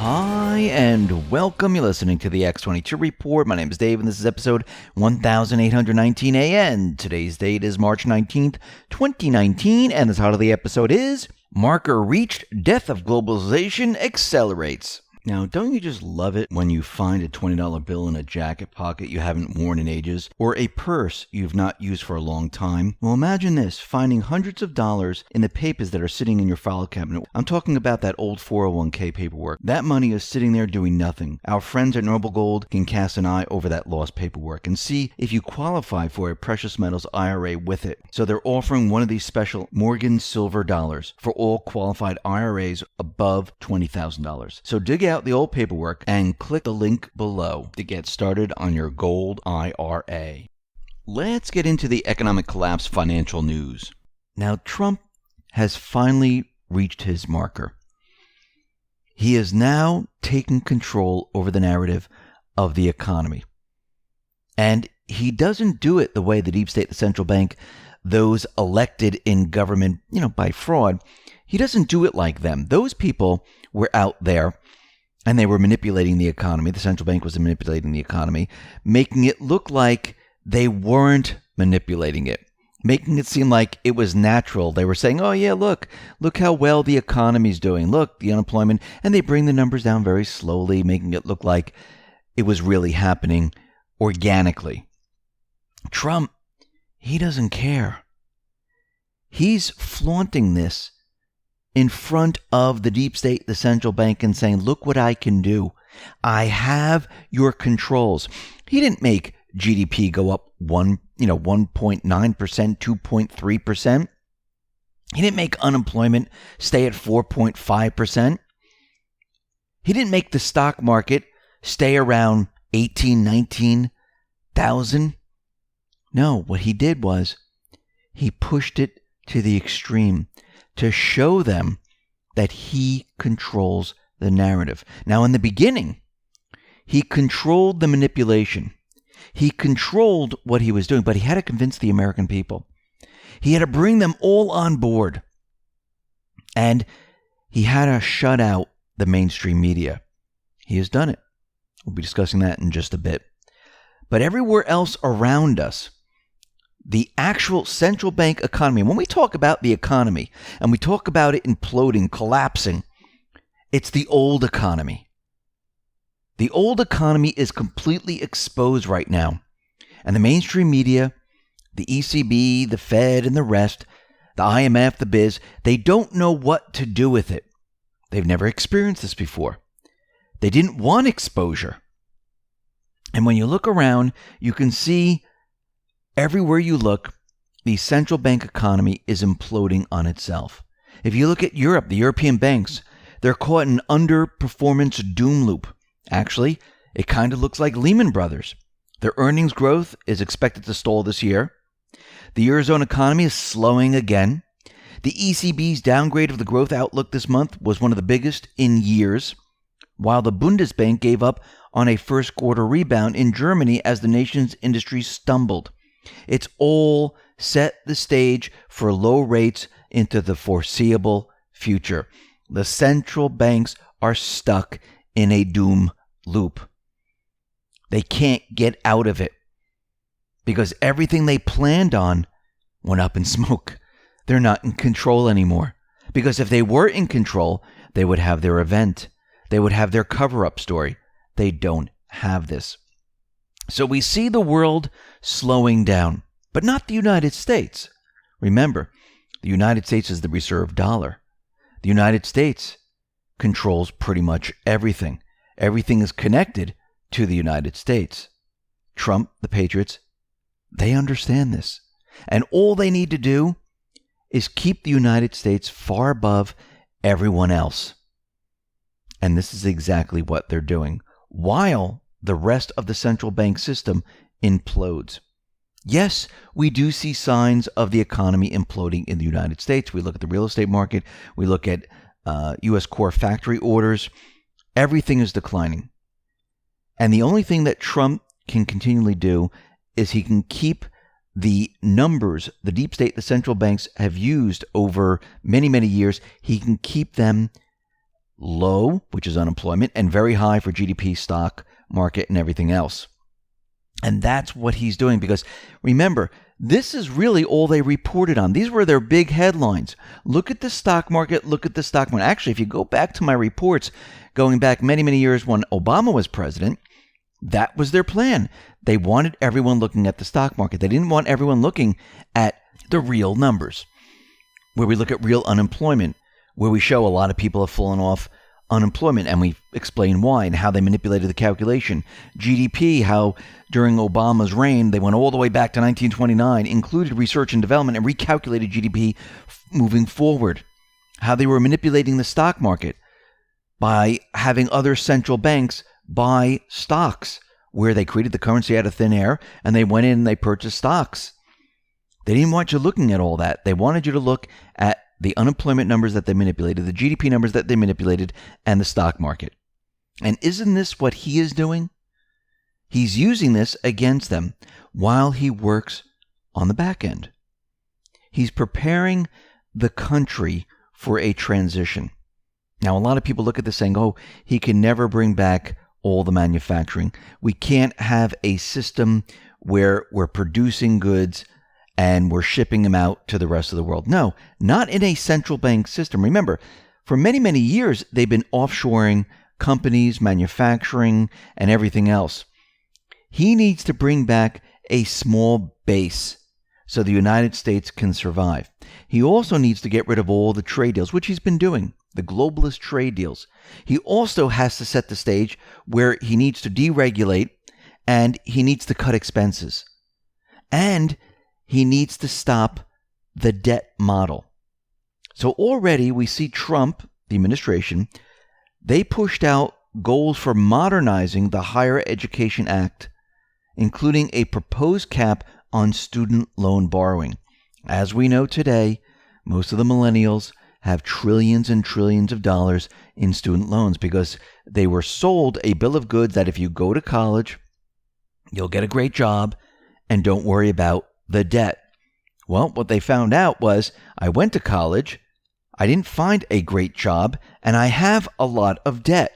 Hi, and welcome. You're listening to the X22 Report. My name is Dave, and this is episode 1819 AN. Today's date is March 19th, 2019, and the title of the episode is Marker Reached, Death of Globalization Accelerates. Now, don't you just love it when you find a $20 bill in a jacket pocket you haven't worn in ages, or a purse you've not used for a long time? Well, imagine this, finding hundreds of dollars in the papers that are sitting in your file cabinet. I'm talking about that old 401k paperwork. That money is sitting there doing nothing. Our friends at Noble Gold can cast an eye over that lost paperwork and see if you qualify for a precious metals IRA with it. So they're offering one of these special Morgan Silver dollars for all qualified IRAs above $20,000. So dig out the old paperwork and click the link below to get started on your gold IRA. Let's get into the economic collapse financial news. Now, Trump has finally reached his marker. He is now taking control over the narrative of the economy. And he doesn't do it the way the deep state, the central bank, those elected in government, by fraud. He doesn't do it like them. Those people were out there and they were manipulating the economy. The central bank was manipulating the economy, making it look like they weren't manipulating it, making it seem like it was natural. They were saying, oh yeah, look how well the economy's doing. Look, the unemployment. And they bring the numbers down very slowly, making it look like it was really happening organically. Trump, he doesn't care. He's flaunting this in front of the deep state, the central bank, and saying, look what I can do. I have your controls. He didn't make GDP go up 1.9%, 2.3%. He didn't make unemployment stay at 4.5%. He didn't make the stock market stay around 18, 19,000. No, what he did was he pushed it to the extreme to show them that he controls the narrative. Now, in the beginning, he controlled the manipulation. He controlled what he was doing, but he had to convince the American people. He had to bring them all on board. And he had to shut out the mainstream media. He has done it. We'll be discussing that in just a bit. But everywhere else around us, the actual central bank economy, when we talk about the economy and we talk about it imploding, collapsing, it's the old economy. The old economy is completely exposed right now. And the mainstream media, the ECB, the Fed, and the rest, the IMF, the biz, they don't know what to do with it. They've never experienced this before. They didn't want exposure. And when you look around, you can see everywhere you look, the central bank economy is imploding on itself. If you look at Europe, the European banks, they're caught in an underperformance doom loop. Actually, it kind of looks like Lehman Brothers. Their earnings growth is expected to stall this year. The Eurozone economy is slowing again. The ECB's downgrade of the growth outlook this month was one of the biggest in years, while the Bundesbank gave up on a first quarter rebound in Germany as the nation's industry stumbled. It's all set the stage for low rates into the foreseeable future. The central banks are stuck in a doom loop. They can't get out of it because everything they planned on went up in smoke. They're not in control anymore. Because if they were in control, they would have their event. They would have their cover-up story. They don't have this. So we see the world slowing down, but not the United States. Remember, the United States is the reserve dollar. The United States controls pretty much everything. Everything is connected to the United States. Trump, the Patriots, they understand this. And all they need to do is keep the United States far above everyone else. And this is exactly what they're doing, while the rest of the central bank system implodes. Yes, we do see signs of the economy imploding in the United States. We look at the real estate market. We look at U.S. core factory orders. Everything is declining. And the only thing that Trump can continually do is he can keep the numbers the deep state, the central banks have used over many, many years. He can keep them low, which is unemployment, and very high for GDP, stock market, and everything else. And that's what he's doing, because remember, this is really all they reported on. These were their big headlines. Look at the stock market, look at the stock market. Actually, if you go back to my reports, going back many, many years when Obama was president, that was their plan. They wanted everyone looking at the stock market. They didn't want everyone looking at the real numbers, where we look at real unemployment, where we show a lot of people have fallen off unemployment, and we explain why and how they manipulated the calculation. GDP, how during Obama's reign, they went all the way back to 1929, included research and development, and recalculated GDP moving forward. How they were manipulating the stock market by having other central banks buy stocks, where they created the currency out of thin air, and they went in and they purchased stocks. They didn't want you looking at all that. They wanted you to look at the unemployment numbers that they manipulated, the GDP numbers that they manipulated, and the stock market. And isn't this what he is doing? He's using this against them while he works on the back end. He's preparing the country for a transition. Now, a lot of people look at this saying, oh, he can never bring back all the manufacturing. We can't have a system where we're producing goods and we're shipping them out to the rest of the world. No, not in a central bank system. Remember, for many, many years, they've been offshoring companies, manufacturing, and everything else. He needs to bring back a small base so the United States can survive. He also needs to get rid of all the trade deals, which he's been doing, the globalist trade deals. He also has to set the stage where he needs to deregulate, and he needs to cut expenses. And he needs to stop the debt model. So already we see Trump, the administration, they pushed out goals for modernizing the Higher Education Act, including a proposed cap on student loan borrowing. As we know today, most of the millennials have trillions and trillions of dollars in student loans because they were sold a bill of goods that if you go to college, you'll get a great job and don't worry about the debt. Well, what they found out was, I went to college, I didn't find a great job, and I have a lot of debt.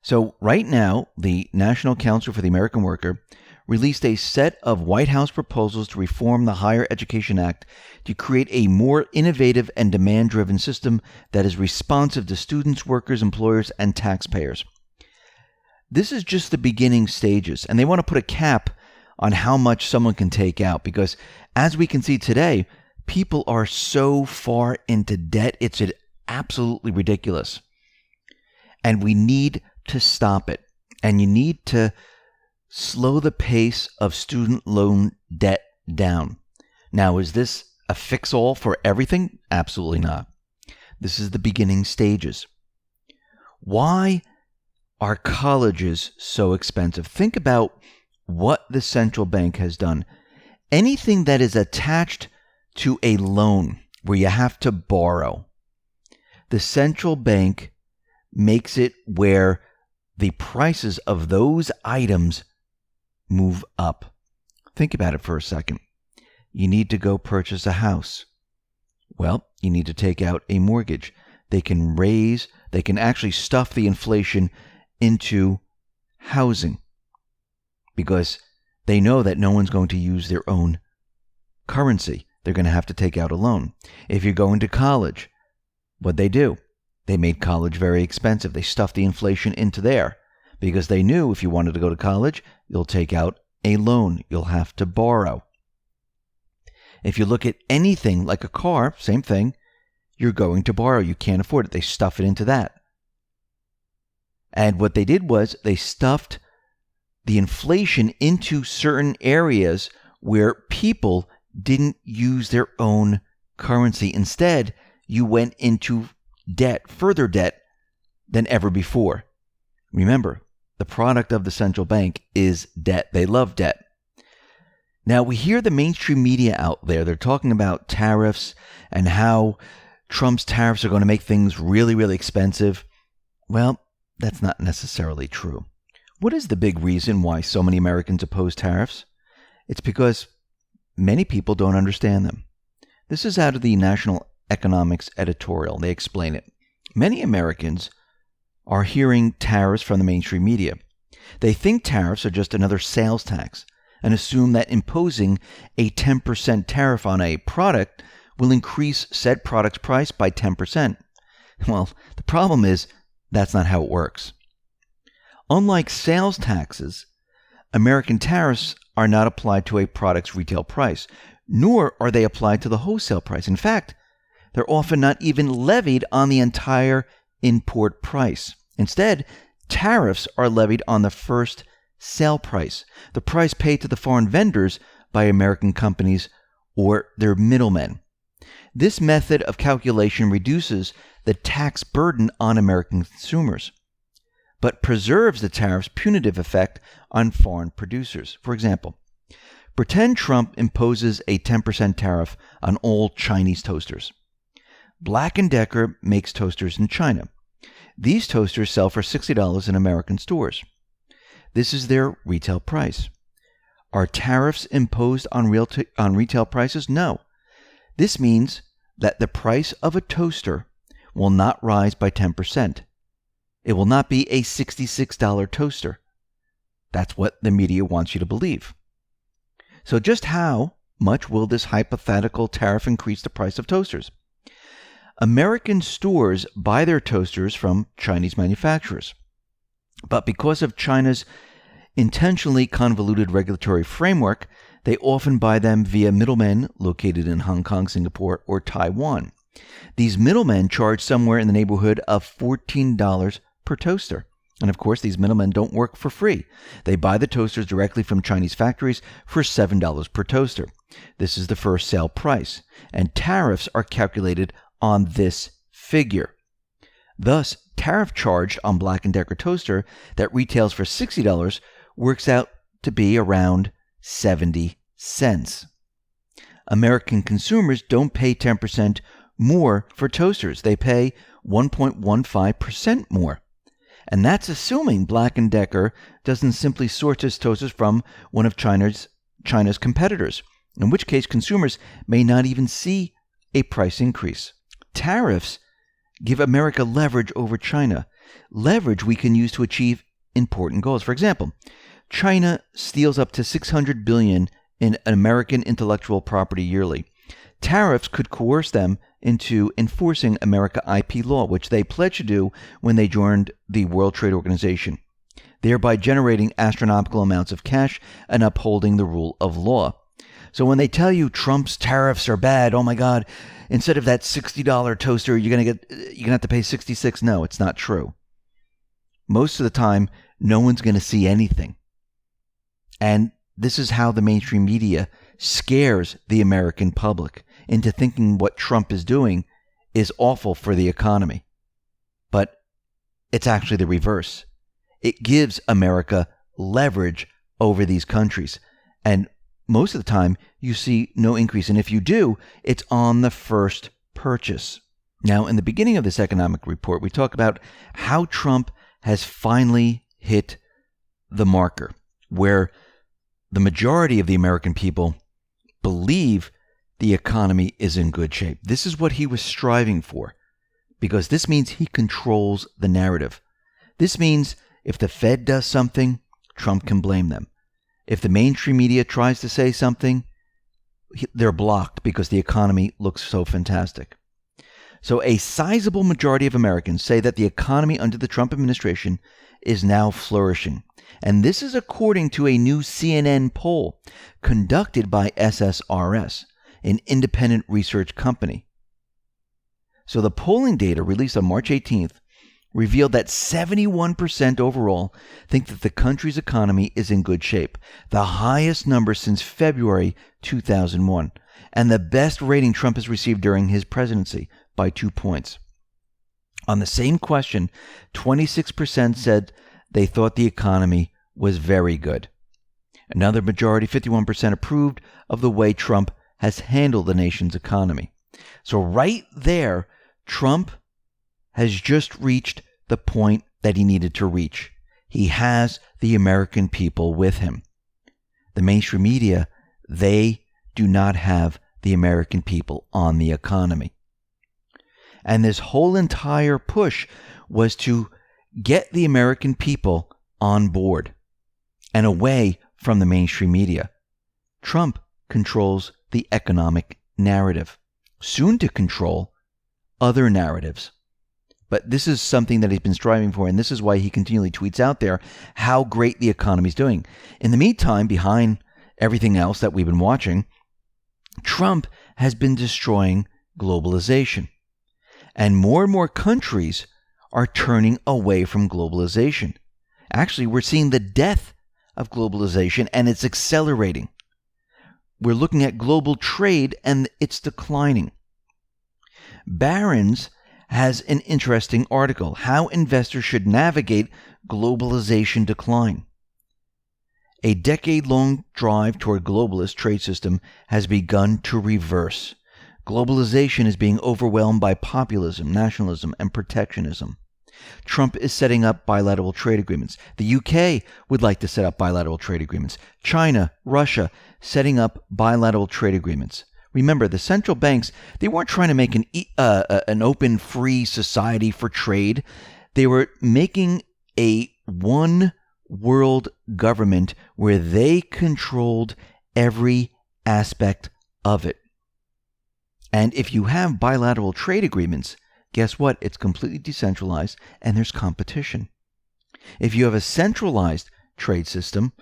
So right now, the National Council for the American Worker released a set of White House proposals to reform the Higher Education Act to create a more innovative and demand-driven system that is responsive to students, workers, employers, and taxpayers. This is just the beginning stages, and they want to put a cap on how much someone can take out, because as we can see today, people are so far into debt, it's absolutely ridiculous. And we need to stop it. And you need to slow the pace of student loan debt down. Now, is this a fix-all for everything? Absolutely not. This is the beginning stages. Why are colleges so expensive? Think about what the central bank has done. Anything that is attached to a loan where you have to borrow, the central bank makes it where the prices of those items move up. Think about it for a second. You need to go purchase a house. Well, you need to take out a mortgage. They can actually stuff the inflation into housing, because they know that no one's going to use their own currency. They're going to have to take out a loan. If you're going to college, what'd they do? They made college very expensive. They stuffed the inflation into there because they knew if you wanted to go to college, you'll take out a loan. You'll have to borrow. If you look at anything like a car, same thing, you're going to borrow. You can't afford it. They stuff it into that. And what they did was they stuffed the inflation into certain areas where people didn't use their own currency. Instead, you went into debt, further debt than ever before. Remember, the product of the central bank is debt. They love debt. Now, we hear the mainstream media out there. They're talking about tariffs and how Trump's tariffs are going to make things really, really expensive. Well, that's not necessarily true. What is the big reason why so many Americans oppose tariffs? It's because many people don't understand them. This is out of the National Economics editorial. They explain it. Many Americans are hearing tariffs from the mainstream media. They think tariffs are just another sales tax and assume that imposing a 10% tariff on a product will increase said product's price by 10%. Well, the problem is that's not how it works. Unlike sales taxes, American tariffs are not applied to a product's retail price, nor are they applied to the wholesale price. In fact, they're often not even levied on the entire import price. Instead, tariffs are levied on the first sale price, the price paid to the foreign vendors by American companies or their middlemen. This method of calculation reduces the tax burden on American consumers, but preserves the tariff's punitive effect on foreign producers. For example, pretend Trump imposes a 10% tariff on all Chinese toasters. Black & Decker makes toasters in China. These toasters sell for $60 in American stores. This is their retail price. Are tariffs imposed on retail prices? No. This means that the price of a toaster will not rise by 10%. It will not be a $66 toaster. That's what the media wants you to believe. So just how much will this hypothetical tariff increase the price of toasters? American stores buy their toasters from Chinese manufacturers. But because of China's intentionally convoluted regulatory framework, they often buy them via middlemen located in Hong Kong, Singapore, or Taiwan. These middlemen charge somewhere in the neighborhood of $14 per toaster. And of course, these middlemen don't work for free. They buy the toasters directly from Chinese factories for $7 per toaster. This is the first sale price, and tariffs are calculated on this figure. Thus, tariff charged on Black & Decker toaster that retails for $60 works out to be around 70 cents. American consumers don't pay 10% more for toasters. They pay 1.15% more. And that's assuming Black & Decker doesn't simply source its toasters from one of China's competitors, in which case consumers may not even see a price increase. Tariffs give America leverage over China, leverage we can use to achieve important goals. For example, China steals up to $600 billion in American intellectual property yearly. Tariffs could coerce them into enforcing American IP law, which they pledged to do when they joined the World Trade Organization, thereby generating astronomical amounts of cash and upholding the rule of law. So when they tell you Trump's tariffs are bad, oh my God, instead of that $60 toaster, you're gonna have to pay $66. No, it's not true. Most of the time, no one's going to see anything. And this is how the mainstream media scares the American public into thinking what Trump is doing is awful for the economy. But it's actually the reverse. It gives America leverage over these countries. And most of the time, you see no increase. And if you do, it's on the first purchase. Now, in the beginning of this economic report, we talk about how Trump has finally hit the marker where the majority of the American people believe the economy is in good shape. This is what he was striving for, because this means he controls the narrative. This means if the Fed does something, Trump can blame them. If the mainstream media tries to say something, they're blocked because the economy looks so fantastic. So a sizable majority of Americans say that the economy under the Trump administration is now flourishing. And this is according to a new CNN poll conducted by SSRS, an independent research company. So the polling data released on March 18th revealed that 71% overall think that the country's economy is in good shape, the highest number since February 2001, and the best rating Trump has received during his presidency by 2 points. On the same question, 26% said they thought the economy was very good. Another majority, 51%, approved of the way Trump has handled the nation's economy. So right there, Trump has just reached the point that he needed to reach. He has the American people with him. The mainstream media, they do not have the American people on the economy. And this whole entire push was to get the American people on board and away from the mainstream media. Trump controls the economic narrative, soon to control other narratives. But this is something that he's been striving for, and this is why he continually tweets out there how great the economy is doing. In the meantime, behind everything else that we've been watching, Trump has been destroying globalization. And more countries are turning away from globalization. Actually, we're seeing the death of globalization, and it's accelerating. We're looking at global trade, and it's declining. Barron's has an interesting article, How Investors Should Navigate Globalization Decline. A decade-long drive toward globalist trade system has begun to reverse. Globalization is being overwhelmed by populism, nationalism, and protectionism. Trump is setting up bilateral trade agreements. The UK would like to set up bilateral trade agreements. China, Russia, setting up bilateral trade agreements. Remember, the central banks, they weren't trying to make an open, free society for trade. They were making a one world government where they controlled every aspect of it. And if you have bilateral trade agreements, guess what? It's completely decentralized and there's competition. If you have a centralized trade system,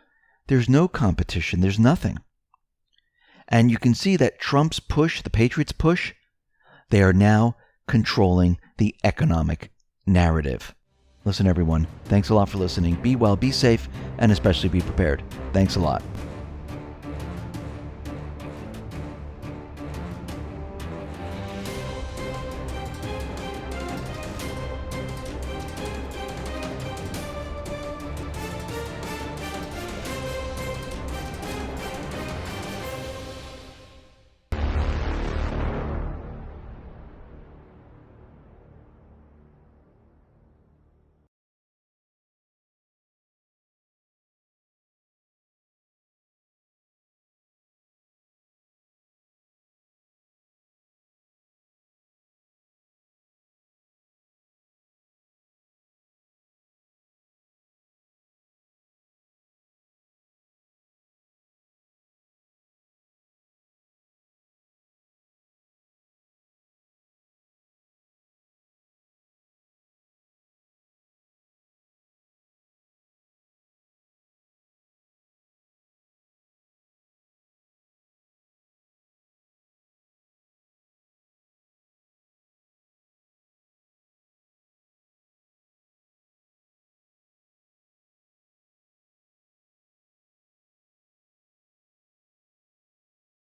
there's no competition. There's nothing. And you can see that Trump's push, the Patriots' push, they are now controlling the economic narrative. Listen, everyone, thanks a lot for listening. Be well, be safe, and especially be prepared. Thanks a lot.